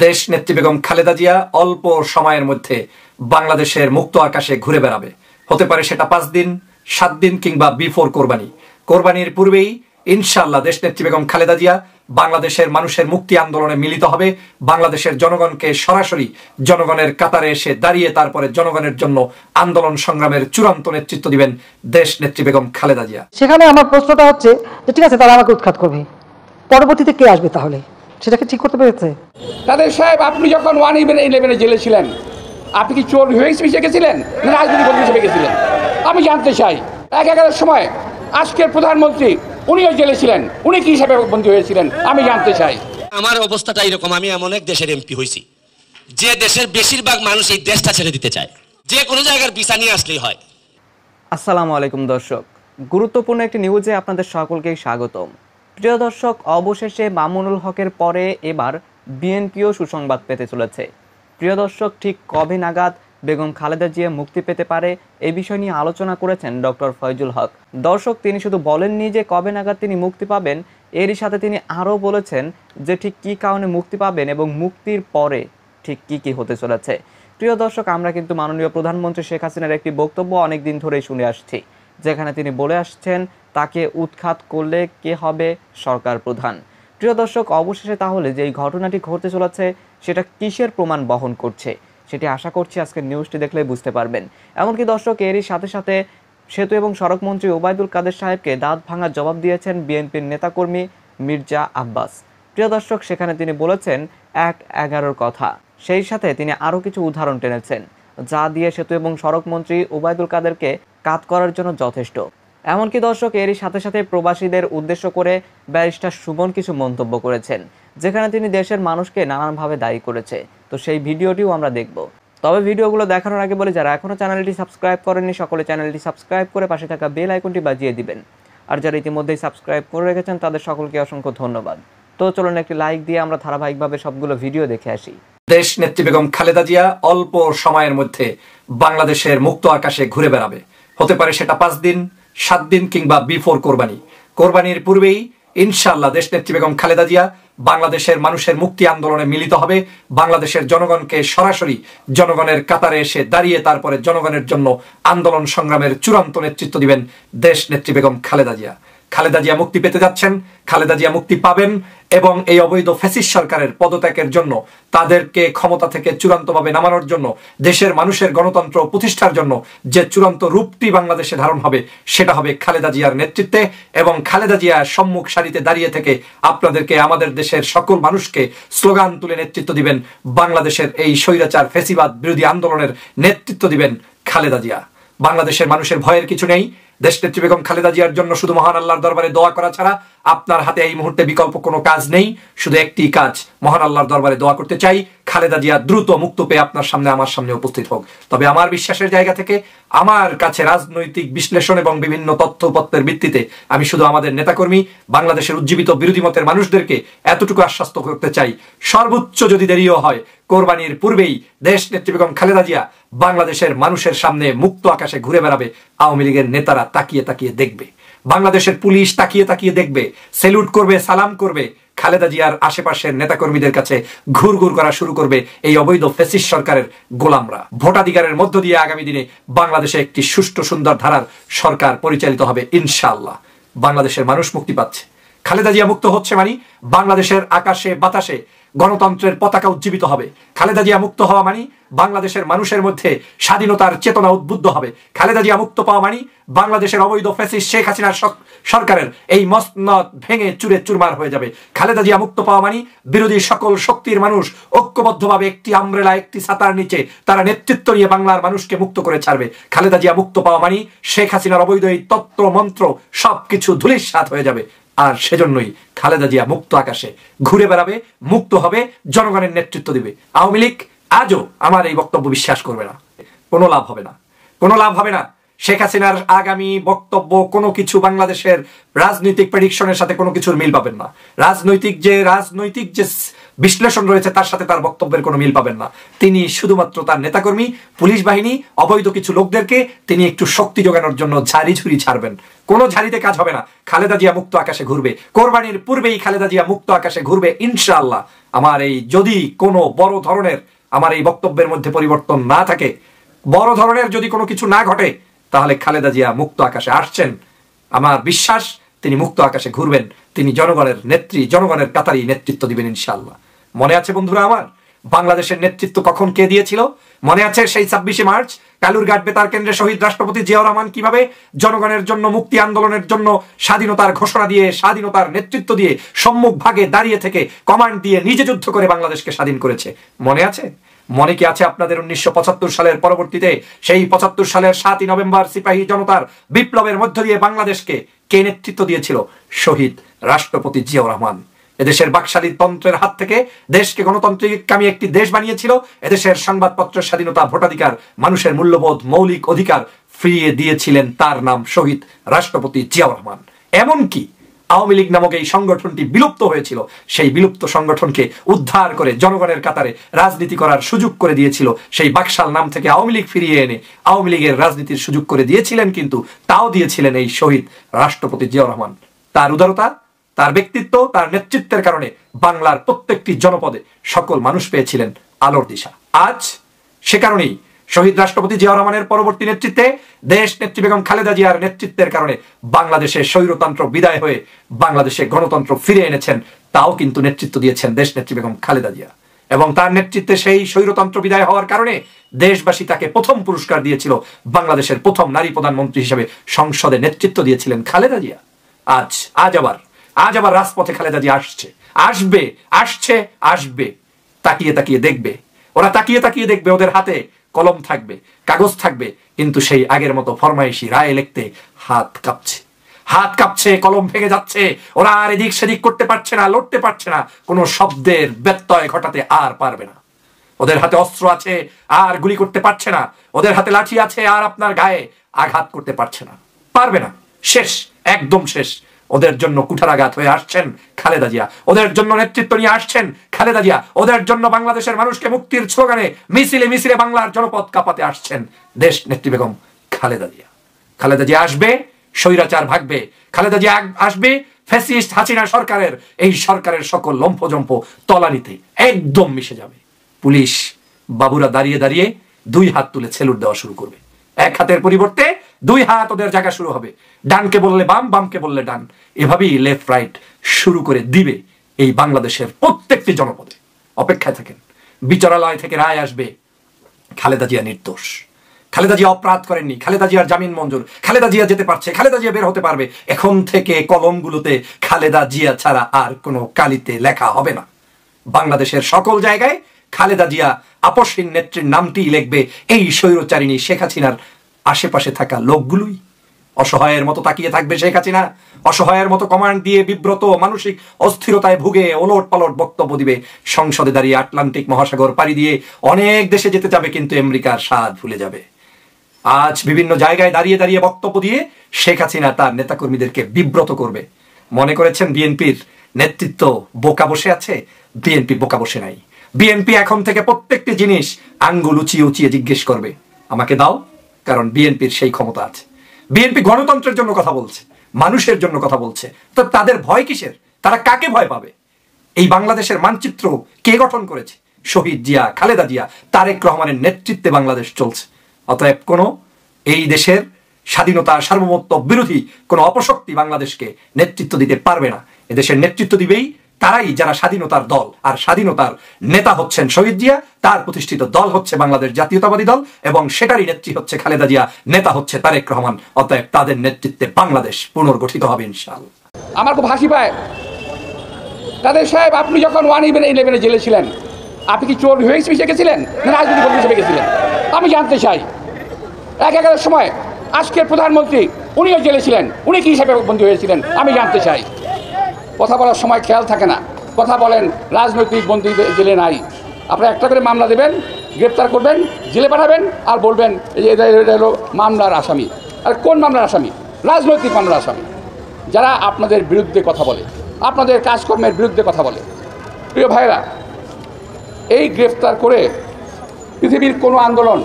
দেশ নেত্রী বেগম খালেদা জিয়া অল্প সময়ের মধ্যে বাংলাদেশের মুক্ত আকাশে ঘুরে বেড়াবে। হতে পারে সেটা 5 দিন, 7 দিন কিংবা বিফোর কোরবানি। কোরবানির পূর্বেই ইনশাআল্লাহ দেশ নেত্রী বেগম খালেদা জিয়া বাংলাদেশের মানুষের মুক্তি আন্দোলনে মিলিত হবে। বাংলাদেশের জনগণকে সরাসরি জনগণের কাতারে এসে দাঁড়িয়ে তারপরে জনগণের জন্য আন্দোলন সংগ্রামের চূড়ান্ত নেতৃত্ব দিবেন দেশ নেত্রী বেগম খালেদা জিয়া। সেখানে আমার প্রশ্নটা হচ্ছে যে ঠিক আছে, তারা আমাকে উৎখাত করবে, পরবর্তীতে কে আসবে তাহলে? সেটাকে ঠিক করতে পেরেছে তাদের সাহেব? আপনি যখন 111 জেলে ছিলেন, আপনি কি চোর হিসেবে গেছিলেন না রাজনৈতিক বন্দী হিসেবে গেছিলেন? আমি জানতে চাই। 11-এর সময় আজকের প্রধানমন্ত্রী উনিও জেলে ছিলেন, উনি কি হিসাবে বন্দী হয়েছিলেন আমি জানতে চাই। আমার অবস্থাটা এরকম, আমি এমন এক দেশের এমপি হয়েছি যে দেশের বেশিরভাগ মানুষ এই দেশটা ছেড়ে দিতে চায়, যে কোনো জায়গার ভিসা নিয়ে আসলেই হয়। আসসালামু আলাইকুম দর্শক, গুরুত্বপূর্ণ একটি নিউজে আপনাদের সকলকে স্বাগতম। প্রিয় দর্শক, অবশেষে মামুনুল হকের পরে এবার বিএনপিও সুসংবাদ পেতে চলেছে। প্রিয় দর্শক, ঠিক কবে নাগাদ বেগম খালেদা জিয়া মুক্তি পেতে পারে এই বিষয় নিয়ে আলোচনা করেছেন ডক্টর ফয়জুল হক। দর্শক, তিনি শুধু বলেননি যে কবে নাগাদ তিনি মুক্তি পাবেন, এরই সাথে তিনি আরও বলেছেন যে ঠিক কী কারণে মুক্তি পাবেন এবং মুক্তির পরে ঠিক কী কী হতে চলেছে। প্রিয় দর্শক, আমরা কিন্তু মাননীয় প্রধানমন্ত্রী শেখ হাসিনার একটি বক্তব্য অনেক দিন ধরেই শুনে আসছি, যেখানে তিনি বলে আসছেন তাকে উৎখাত করলে কে হবে সরকার প্রধান। প্রিয় দর্শক, অবশেষে তাহলে যে এই ঘটনাটি ঘটতে চলেছে সেটা কিসের প্রমাণ বহন করছে সেটি আশা করছি আজকের নিউজটি দেখলে বুঝতে পারবেন। এমনকি দর্শক, এরই সাথে সাথে সেতু এবং সড়ক মন্ত্রী ওবায়দুল কাদের সাহেবকে দাঁত ভাঙার জবাব দিয়েছেন বিএনপির নেতাকর্মী মির্জা আব্বাস। প্রিয় দর্শক, সেখানে তিনি বলেছেন 1-11 কথা, সেই সাথে তিনি আরও কিছু উদাহরণ টেনেছেন যা দিয়ে সেতু এবং সড়ক মন্ত্রী ওবায়দুল কাদেরকে কাত করার জন্য যথেষ্ট। এমনকি দর্শক, এরই সাথে সাথে প্রবাসীদের উদ্দেশ্য করে ব্যারিস্টার সুমন কিছু মন্তব্য করেছেন, যেখানে তিনি দেশের মানুষকে নানানভাবে দায়ী করেছে। তো সেই ভিডিওটিও আমরা দেখব। তবে ভিডিওগুলো দেখানোর আগে বলে, যারা এখনও চ্যানেলটি সাবস্ক্রাইব করেননি সকলে চ্যানেলটি সাবস্ক্রাইব করে পাশে থাকা বেল আইকনটি বাজিয়ে দিবেন। আর যারা ইতিমধ্যেই সাবস্ক্রাইব করে রেখেছেন তাদের সকলকে অসংখ্য ধন্যবাদ। তো চলুন একটি লাইক দিয়ে আমরা ধারাবাহিকভাবে সবগুলো ভিডিও দেখে আসি। দেশ নেত্রী বেগম খালেদা জিয়া অল্প সময়ের মধ্যে বাংলাদেশের মুক্ত আকাশে ঘুরে বেড়াবে। হতে পারে সেটা 5 দিন, 7 দিন কিংবা বিফোর কোরবানি। কোরবানির পূর্বেই ইনশাআল্লাহ দেশ নেত্রী বেগম খালেদা জিয়া বাংলাদেশের মানুষের মুক্তি আন্দোলনে মিলিত হবে। বাংলাদেশের জনগণকে সরাসরি জনগণের কাতারে এসে দাঁড়িয়ে তারপরে জনগণের জন্য আন্দোলন সংগ্রামের চূড়ান্ত নেতৃত্ব দিবেন দেশ নেত্রী বেগম খালেদা জিয়া। খালেদা জিয়া মুক্তি পেতে যাচ্ছেন, খালেদা জিয়া মুক্তি পাবেন এবং এই অবৈধ ফ্যাসিস্ট সরকারের পদত্যাগের জন্য, তাদেরকে ক্ষমতা থেকে চূড়ান্তভাবে নামানোর জন্য, দেশের মানুষের গণতন্ত্র প্রতিষ্ঠার জন্য যে চূড়ান্ত রূপটি বাংলাদেশে ধারণ হবে সেটা হবে খালেদা জিয়ার নেতৃত্বে। এবং খালেদা জিয়া সম্মুখ সারিতে দাঁড়িয়ে থেকে আপনাদেরকে, আমাদের দেশের সকল মানুষকে স্লোগান তুলে নেতৃত্ব দিবেন। বাংলাদেশের এই স্বৈরাচার ফ্যাসিবাদ বিরোধী আন্দোলনের নেতৃত্ব দিবেন খালেদা জিয়া। বাংলাদেশের মানুষের ভয়ের কিছু নেই। দেশ নেত্রী বেগম খালেদা জিয়ার জন্য শুধু মহান আল্লাহর দরবারে দোয়া করা ছাড়া আপনার হাতে এই মুহূর্তে বিকল্প কোনো কাজ নেই। শুধু একটি কাজ, মহান আল্লাহর দরবারে দোয়া করতে চাই খালেদা জিয়া দ্রুত মুক্ত পেয়ে আপনার সামনে, আমার সামনে উপস্থিত হোক। তবে আমার বিশ্বাসের জায়গা থেকে, আমার কাছে রাজনৈতিক বিশ্লেষণ এবং বিভিন্ন তথ্যপত্রের ভিত্তিতে আমি শুধু আমাদের নেতাকর্মী, বাংলাদেশের উজ্জীবিত বিরোধী মতের মানুষদেরকে এতটুকু আশ্বস্ত করতে চাই, সর্বোচ্চ যদি দেরিও হয় কোরবানির পূর্বেই দেশ নেত্রী বেগম খালেদা জিয়া বাংলাদেশের মানুষের সামনে মুক্ত আকাশে ঘুরে বেড়াবে। আওয়ামী লীগের নেতারা তাকিয়ে তাকিয়ে দেখবে, বাংলাদেশের পুলিশ তাকিয়ে তাকিয়ে দেখবে, সেলুট করবে, সালাম করবে। খালেদা জিয়ার আশেপাশের নেতাকর্মীদের কাছে ঘুর ঘুর করা শুরু করবে এই অবৈধ ফ্যাসিস্ট সরকারের গোলামরা। ভোটাধিকারের মধ্য দিয়ে আগামী দিনে বাংলাদেশে একটি সুষ্ঠু সুন্দর ধারার সরকার পরিচালিত হবে ইনশাআল্লাহ। বাংলাদেশের মানুষ মুক্তি পাচ্ছে, খালেদা জিয়া মুক্ত হচ্ছে মানে বাংলাদেশের আকাশে বাতাসে গণতন্ত্রের পতাকা উজ্জীবিত হবে। খালেদা জিয়া মুক্ত হওয়া মানে বাংলাদেশের মানুষের মধ্যে স্বাধীনতার চেতনা উদ্বুদ্ধ হবে। খালেদা জিয়া মুক্ত পাওয়া মানে বাংলাদেশের অবৈধ ফ্যাসিস্ট শেখ হাসিনার সরকারের এই মসনদ ভেঙে চুরে চুরমার হয়ে যাবে। খালেদা জিয়া মুক্ত পাওয়া মানে বিরোধী সকল শক্তির মানুষ ঐক্যবদ্ধভাবে একটি আমব্রেলা, একটি ছাতার নিচে তারা নেতৃত্ব নিয়ে বাংলার মানুষকে মুক্ত করে ছাড়বে। খালেদা জিয়া মুক্ত পাওয়া মানে শেখ হাসিনার অবৈধ এই তন্ত্র মন্ত্র সবকিছু ধূলিসাৎ হয়ে যাবে। আর সেজন্যই খালেদা জিয়া মুক্ত আকাশে ঘুরে বেড়াবে, মুক্ত হবে, জনগণের নেতৃত্ব দিবে। আওয়ামী লীগ আজও আমার এই বক্তব্য বিশ্বাস করবে না, কোনো লাভ হবে না, কোনো লাভ হবে না। শেখ হাসিনার আগামী বক্তব্য কোনো কিছু বাংলাদেশের রাজনৈতিক প্রেডিকশনের সাথে কোনো কিছুর মিল পাবেন না। রাজনৈতিক যে বিশ্লেষণ রয়েছে তার সাথে তার বক্তব্যের কোনো মিল পাবেন না। তিনি শুধুমাত্র তার নেতাকর্মী, পুলিশ বাহিনী, অবৈধ কিছু লোকদেরকে তিনি একটু শক্তি যোগানোর জন্য ঝাড়ি ঝুড়ি ছাড়বেন। কোনো ঝাড়িতে কাজ হবে না। খালেদা জিয়া মুক্ত আকাশে ঘুরবে, কোরবানির পূর্বেই খালেদা জিয়া মুক্ত আকাশে ঘুরবে ইনশাআল্লাহ। আমার এই যদি কোনো বড় ধরনের আমার এই বক্তব্যের মধ্যে পরিবর্তন না থাকে, বড় ধরনের যদি কোনো কিছু না ঘটে, তাহলে খালেদা জিয়া মুক্ত আকাশে আসছেন। আমার বিশ্বাস তিনি মুক্ত আকাশে ঘুরবেন, তিনি জনগণের নেত্রী, জনগণের কাতারি নেতৃত্ব দিবেন ইনশাআল্লাহ। মনে আছে বন্ধুরা আমার, বাংলাদেশের নেতৃত্ব কখন কে দিয়েছিল? মনে আছে সেই 26শে মার্চ কালুরঘাট বেতার কেন্দ্রে শহীদ রাষ্ট্রপতি জিয়াউর রহমান কিভাবে জনগণের জন্য, মুক্তি আন্দোলনের জন্য স্বাধীনতার ঘোষণা দিয়ে, স্বাধীনতার নেতৃত্ব দিয়ে, সম্মুখ ভাগে দাঁড়িয়ে থেকে কমান্ড দিয়ে নিজে যুদ্ধ করে বাংলাদেশকে স্বাধীন করেছে? মনে আছে? মনে কি আছে আপনাদের 1975 সালের পরবর্তীতে সেই 75 সালের 7ই নভেম্বর সিপাহী জনতার বিপ্লবের মধ্য দিয়ে বাংলাদেশকে কে নেতৃত্ব দিয়েছিল? শহীদ রাষ্ট্রপতি জিয়াউর রহমান। এদেশের বাকশালী তন্ত্রের হাত থেকে দেশকে গণতান্ত্রিককামী একটি দেশ বানিয়েছিল। এদেশের সংবাদপত্রের স্বাধীনতা, ভোটাধিকার, মানুষের মূল্যবোধ, মৌলিক অধিকার ফিরিয়ে দিয়েছিলেন তার নাম শহীদ রাষ্ট্রপতি জিয়াউর রহমান। এমনকি আওয়ামী লীগ নামক এই সংগঠনটি বিলুপ্ত হয়েছিল, সেই বিলুপ্ত সংগঠনকে উদ্ধার করে জনগণের কাতারে রাজনীতি করার সুযোগ করে দিয়েছিল। সেই বাকশাল নাম থেকে আওয়ামী লীগ ফিরিয়ে এনে আওয়ামী লীগের রাজনীতির সুযোগ করে দিয়েছিলেন, কিন্তু তাও দিয়েছিলেন এই শহীদ রাষ্ট্রপতি জিয়াউর রহমান। তার উদারতা, তার ব্যক্তিত্ব, তার নেতৃত্বের কারণে বাংলার প্রত্যেকটি জনপদে সকল মানুষ পেয়েছিলেন আলোর দিশা। আজ সে কারণেই শহীদ রাষ্ট্রপতি জিয়াউর রহমানের পরবর্তী নেতৃত্বে দেশ নেত্রী বেগম খালেদা জিয়ার নেতৃত্বের কারণে বাংলাদেশে স্বৈরতন্ত্র বিদায় হয়ে বাংলাদেশে গণতন্ত্র ফিরে এনেছেন। তাও কিন্তু নেতৃত্ব দিয়েছেন দেশ নেত্রী বেগম খালেদা জিয়া, এবং তার নেতৃত্বে সেই স্বৈরতন্ত্র বিদায় হওয়ার কারণে দেশবাসী তাকে প্রথম পুরস্কার দিয়েছিল। বাংলাদেশের প্রথম নারী প্রধানমন্ত্রী হিসেবে সংসদে নেতৃত্ব দিয়েছিলেন খালেদা জিয়া। আজ আবার রাজপথে খালেদা জিয়া আসবে। তাকিয়ে তাকিয়ে দেখবে, ওরা তাকিয়ে তাকিয়ে দেখবে, ওদের হাতে কলম থাকবে, কাগজ থাকবে, কিন্তু সেই আগের মতো ফরমাইশি রায় লিখতে হাত কাঁপছে, কলম ভেঙে যাচ্ছে। ওরা আর এদিক সেদিক করতে পারছে না, লড়তে পারছে না, কোনো শব্দের ব্যত্যয় ঘটাতে আর পারবে না। ওদের হাতে অস্ত্র আছে, আর গুলি করতে পারছে না। ওদের হাতে লাঠি আছে, আর আপনার গায়ে আঘাত করতে পারবে না। শেষ, একদম শেষ। ওদের জন্য কুঠারাঘাত হয়ে আসছেন খালেদা জিয়া, ওদের জন্য নেতৃত্ব নিয়ে আসছেন খালেদা জিয়া, ওদের জন্য বাংলাদেশের মানুষকে মুক্তির স্লোগানে মিছিলে মিছিলে বাংলার জনপদ কাঁপাতে আসছেন দেশ নেত্রী বেগম খালেদা জিয়া। খালেদা জিয়া আসবে, স্বৈরাচার ভাগবে। খালেদা জিয়া আসবে, ফ্যাসিস্ট হাসিনা সরকারের এই সরকারের সকল লম্ফজম্প তলানিতে একদম মিশে যাবে। পুলিশ বাবুরা দাঁড়িয়ে দাঁড়িয়ে 2 হাত তুলে সেলুট দেওয়া শুরু করবে। এক হাতের পরিবর্তে 2 হাত ওদের জায়গা শুরু হবে। ডানকে বললে বাম, বামকে বললে ডান, এভাবেই লেফট রাইট শুরু করে দিবে এই বাংলাদেশের প্রত্যেকটি জনপদে। অপেক্ষায় থাকেন, বিচারালয় থেকে রায় আসবে খালেদা জিয়া নির্দোষ, খালেদা জিয়া অপরাধ করেননি, খালেদা জিয়ার জামিন মঞ্জুর, খালেদা জিয়া যেতে পারছে, খালেদা জিয়া বের হতে পারবে। এখন থেকে কলমগুলোতে খালেদা জিয়া ছাড়া আর কোনো কালিতে লেখা হবে না। বাংলাদেশের সকল জায়গায় খালেদা জিয়া আপসহীন নেত্রীর নামটি লিখবে এই স্বৈরচারিণী শেখ হাসিনার আশেপাশে থাকা লোকগুলোই। অসহায়ের মতো তাকিয়ে থাকবে শেখ হাসিনা, অসহায়ের মতো কমান্ড দিয়ে বিব্রত, মানসিক অস্থিরতায় ভুগে ওলট পালট বক্তব্য দিবে। সংসদে দাঁড়িয়ে আটলান্টিক মহাসাগর পাড়ি দিয়ে অনেক দেশে যেতে যাবে, কিন্তু আমেরিকার স্বাদ ভুলে যাবে। আজ বিভিন্ন জায়গায় দাঁড়িয়ে দাঁড়িয়ে বক্তব্য দিয়ে শেখ হাসিনা তার নেতাকর্মীদেরকে বিব্রত করবে। মনে করেছেন বিএনপির নেতৃত্ব বোকা বসে আছে? বিএনপি বোকা বসে নাই। বিএনপি এখন থেকে প্রত্যেকটি জিনিস আঙ্গুল উঁচিয়ে উঁচিয়ে জিজ্ঞেস করবে, আমাকে দাও, কারণ বিএনপির সেই ক্ষমতা আছে। বিএনপি গণতন্ত্রের জন্য কথা বলছে, মানুষের জন্য কথা বলছে, তো তাদের ভয় কিসের? তারা কাকে ভয় পাবে? এই বাংলাদেশের মানচিত্র কে গঠন করেছে? শহীদ জিয়া, খালেদা জিয়া, তারেক রহমানের নেতৃত্বে বাংলাদেশ চলছে। অতএব কোনো এই দেশের স্বাধীনতা সার্বভৌমত্ব বিরোধী কোনো অপশক্তি বাংলাদেশকে নেতৃত্ব দিতে পারবে না। এদেশের নেতৃত্ব দিবেই তারাই যারা স্বাধীনতার দল, আর স্বাধীনতার নেতা হচ্ছেন শহীদ জিয়া, তার প্রতিষ্ঠিত দল হচ্ছে বাংলাদেশ জাতীয়তাবাদী দল, এবং সেটারই নেত্রী হচ্ছে খালেদা জিয়া, নেতা হচ্ছে তারেক রহমান। অতএব তাদের নেতৃত্বে বাংলাদেশ পুনর্গঠিত হবে ইনশাআল্লাহ। আমার খুব হাসি পায়, তাদের সাহেব আপনি যখন 1-11 জেলে ছিলেন, আপনি কি চোর হয়ে গেছিলেন না রাজনীতি বন্দী হিসেবে গেছিলেন? আমি জানতে চাই। এক সময় আজকের প্রধানমন্ত্রী উনিও জেলে ছিলেন, উনি কি হিসাবে বন্দী হয়েছিলেন আমি জানতে চাই। কথা বলার সময় খেয়াল থাকে না, কথা বলেন রাজনৈতিক বন্দী জেলে নাই। আপনারা একটা করে মামলা দেবেন, গ্রেপ্তার করবেন, জেলে পাঠাবেন, আর বলবেন এটা হলো মামলার আসামি। আর কোন মামলার আসামি? রাজনৈতিক মামলার আসামি, যারা আপনাদের বিরুদ্ধে কথা বলে, আপনাদের কাজকর্মের বিরুদ্ধে কথা বলে। প্রিয় ভাইরা, এই গ্রেফতার করে পৃথিবীর কোনো আন্দোলন,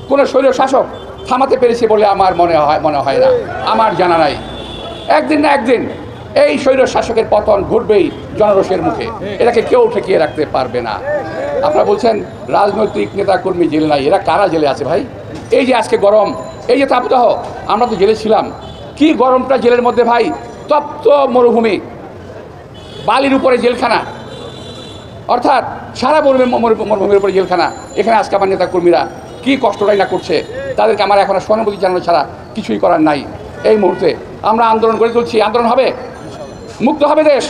কোনো স্বৈর শাসক থামাতে পেরেছে বলে আমার মনে হয় না, আমার জানা নাই। একদিন না একদিন এই স্বৈর শাসকের পতন ঘটবেই জনরোষের মুখে, এটাকে কেউ ঠেকিয়ে রাখতে পারবে না। আপনারা বলছেন রাজনৈতিক নেতাকর্মী জেলে নাই, এরা কারা জেলে আছে ভাই? এই যে আজকে গরম, এই যে তাপদাহ, আমরা তো জেলে ছিলাম, কি গরমটা জেলের মধ্যে ভাই, তপ্ত মরুভূমি, বালির উপরে জেলখানা, অর্থাৎ সারা মরুভূমির উপরে জেলখানা। এখানে আজকে আমার নেতাকর্মীরা কী কষ্টটাই না করছে, তাদেরকে আমার এখন সহানুভূতি জানানো ছাড়া কিছুই করার নাই। এই মুহূর্তে আমরা আন্দোলন করে চলছি, আন্দোলন হবে, মুক্ত হবে দেশ।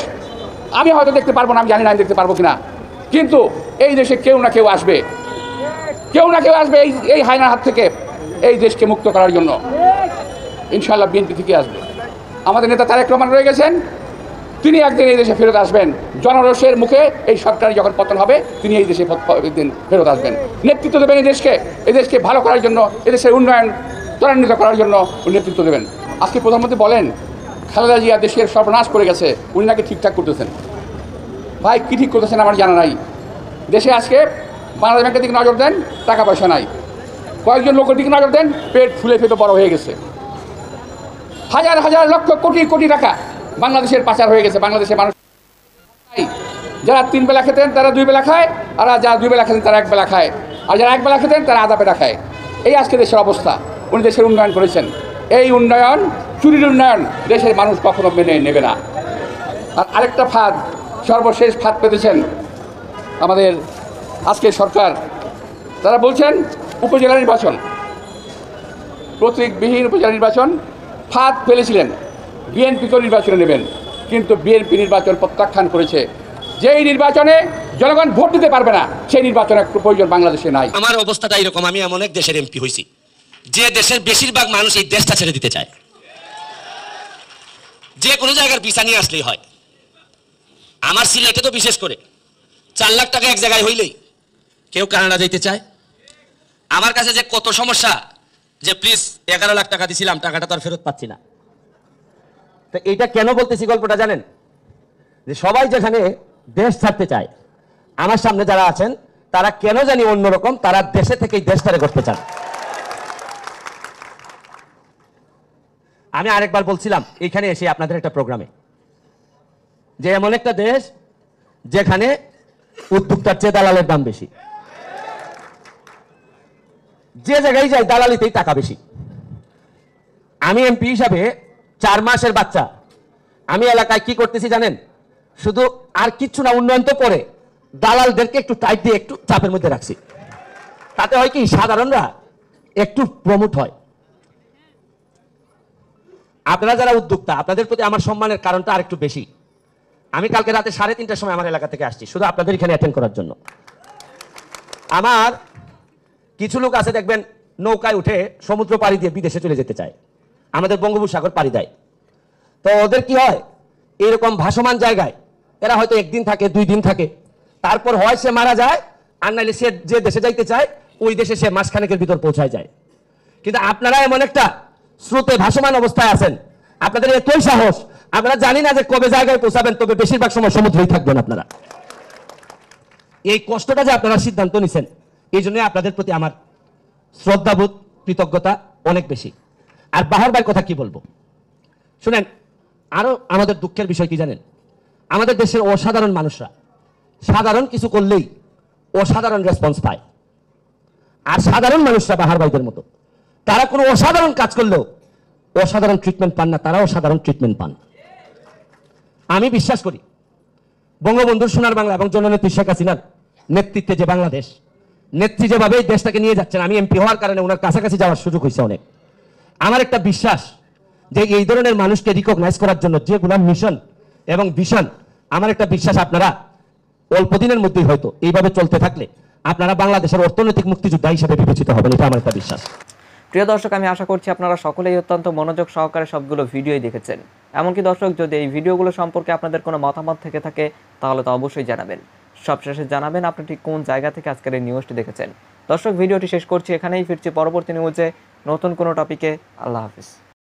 আমি হয়তো দেখতে পারবো না, আমি জানি না আমি দেখতে পারবো কিনা, কিন্তু এই দেশে কেউ না কেউ আসবে, কেউ না কেউ আসবে এই হায়নার হাত থেকে এই দেশকে মুক্ত করার জন্য। ইনশাআল্লাহ বিএনপি থেকে আসবে। আমাদের নেতা তারেক রহমান রয়ে গেছেন, তিনি একদিন এই দেশে ফেরত আসবেন। জনরোষের মুখে এই সরকার যখন পতন হবে, তিনি এই দেশে একদিন ফেরত আসবেন, নেতৃত্ব দেবেন এই দেশকে ভালো করার জন্য, এদেশের উন্নয়ন ত্বরান্বিত করার জন্য নেতৃত্ব দেবেন। আজকে প্রধানমন্ত্রী বলেন খালেদা জিয়া দেশের সর্বনাশ করে গেছে, উনি নাকি ঠিকঠাক করতেছেন। ভাই কী ঠিক করতেছেন আমার জানা নাই। দেশে আজকে বাংলাদেশ ব্যাংকের দিকে নজর দেন, টাকা পয়সা নাই। কয়েকজন লোকের দিকে নজর দেন, পেট ফুলে ফেটে বড় হয়ে গেছে। হাজার হাজার লক্ষ কোটি কোটি টাকা বাংলাদেশের পাচার হয়ে গেছে। বাংলাদেশের মানুষ যারা 3 বেলা খেতেন তারা 2 বেলা খায়, আর যারা 2 বেলা খেতেন তারা 1 বেলা খায়, আর যারা 1 বেলা খেতেন তারা আধা পেটা খায়। এই আজকে দেশের অবস্থা। উনি দেশের উন্নয়ন করেছেন, এই উন্নয়ন চুরির উন্নয়ন দেশের মানুষ কখনো মেনে নেবে না। আর আরেকটা ফাঁদ, সর্বশেষ ফাঁদ পেতেছেন আমাদের আজকের সরকার। তারা বলছেন উপজেলা নির্বাচন, প্রতীকবিহীন উপজেলা নির্বাচন ফাঁদ ফেলেছিলেন, বিএনপিকেও নির্বাচনে নেবেন, কিন্তু বিএনপি নির্বাচন প্রত্যাখ্যান করেছে। যেই নির্বাচনে জনগণ ভোট দিতে পারবে না, সেই নির্বাচনের প্রয়োজন বাংলাদেশে নাই। আমার অবস্থাটা এরকম, আমি এমন এক দেশের এমপি হয়েছি যে দেশের বেশিরভাগ মানুষ এই দেশটা ছেড়ে দিতে চায়। যে কোনো জায়গার ভিসা নিয়ে আসলেই হয়। আমার সিলেটে তো বিশেষ করে 4 লাখ টাকা এক জায়গায় হইলেই কেউ কানাডা যেতে চায়। আমার কাছে যে কত সমস্যা, যে প্লিজ 11 লাখ টাকা দিছিলাম, টাকাটা তো আর ফেরত পাচ্ছি না। তো এইটা কেন বলতেছি গল্পটা জানেন? যে সবাই যেখানে দেশ ছাড়তে চায়, আমার সামনে যারা আছেন তারা কেন জানি অন্যরকম, তারা দেশে থেকেই দেশ ছাড়ে করতে চান। আমি আরেকবার বলছিলাম এখানে এসে আপনাদের একটা প্রোগ্রামে, যে এমন একটা দেশ যেখানে উদ্যোক্তার চেয়ে দালালের দাম বেশি, যে জায়গায় যায় দালালিতেই টাকা বেশি। আমি এমপি হিসাবে 4 মাসের বাচ্চা, আমি এলাকায় কি করতেছি জানেন? শুধু আর কিচ্ছু না, উন্নয়ন তো পরে দালালদেরকে একটু টাইট দিয়ে একটু চাপের মধ্যে রাখছি। তাতে হয় কি, সাধারণরা একটু প্রমোট হয়। আপনারা যারা উদ্যোক্তা, আপনাদের প্রতি আমার সম্মানের কারণটা আরেকটু বেশি। আমি কালকে রাতে 3:30টার সময় আমার এলাকা থেকে আসছি শুধু আপনাদের এখানে অ্যাটেন্ড করার জন্য। আমার কিছু লোক আছে দেখবেন নৌকায় উঠে সমুদ্র পাড়ি দিয়ে বিদেশে চলে যেতে চায়, আমাদের বঙ্গোপসাগর পাড়ি দেয়। তো ওদের কি হয়, এরকম ভাসমান জায়গায় এরা হয়তো 1 দিন থাকে, 2 দিন থাকে, তারপর হয় সে মারা যায়, আর নাইলে সে যে দেশে যাইতে চায় ওই দেশে সে মাসখানেকের ভিতর পৌঁছায় যায়। কিন্তু আপনারা এমন একটা স্রোতে ভাসমান অবস্থায় আছেন, আপনাদের এতই সাহস, আপনারা জানি না যে কবে জায়গায় পৌঁছাবেন, তবে বেশিরভাগ সময় সমুদ্রেই থাকবেন আপনারা। এই কষ্টটা যে আপনারা সিদ্ধান্ত নিছেন, এই জন্য আপনাদের প্রতি আমার শ্রদ্ধাবোধ, কৃতজ্ঞতা অনেক বেশি। আর বাহার ভাইয়ের কথা কি বলবো শুনেন, আরো আমাদের দুঃখের বিষয় কি জানেন? আমাদের দেশের অসাধারণ মানুষরা সাধারণ কিছু করলেই অসাধারণ রেসপন্স পায়, আর সাধারণ মানুষরা বাহার ভাইদের মতো তারা কোনো অসাধারণ কাজ করলেও অসাধারণ ট্রিটমেন্ট পান না, তারা অসাধারণ ট্রিটমেন্ট পান। আমি বিশ্বাস করি বঙ্গবন্ধুর সোনার বাংলা এবং জননেত্রী শেখ হাসিনার নেতৃত্বে যে বাংলাদেশ, নেত্রী যেভাবে এই দেশটাকে নিয়ে যাচ্ছেন, আমি এমপি হওয়ার কারণে ওনার কাছাকাছি যাওয়ার সুযোগ হয়েছে অনেক। আমার একটা বিশ্বাস যে এই ধরনের মানুষকে রিকগনাইজ করার জন্য যেগুলো মিশন এবং ভিশন, আমার একটা বিশ্বাস আপনারা অল্প দিনের মধ্যেই হয়তো এইভাবে চলতে থাকলে আপনারা বাংলাদেশের অর্থনৈতিক মুক্তিযোদ্ধা হিসেবে বিবেচিত হবেন, এটা আমার একটা বিশ্বাস। প্রিয় দর্শক, আমি আশা করছি আপনারা সকলেই অত্যন্ত মনোযোগ সহকারে সবগুলো ভিডিওই দেখেছেন। এমনকি দর্শক, যদি এই ভিডিওগুলো সম্পর্কে আপনাদের কোনো মতামত থেকে থাকে তাহলে তো অবশ্যই জানাবেন। সবশেষে জানাবেন আপনি ঠিক কোন জায়গা থেকে আজকের এই নিউজটি দেখেছেন। দর্শক, ভিডিওটি শেষ করছি এখানেই, ফিরছি পরবর্তী নিউজে নতুন কোনো টপিকে। আল্লাহ হাফিজ।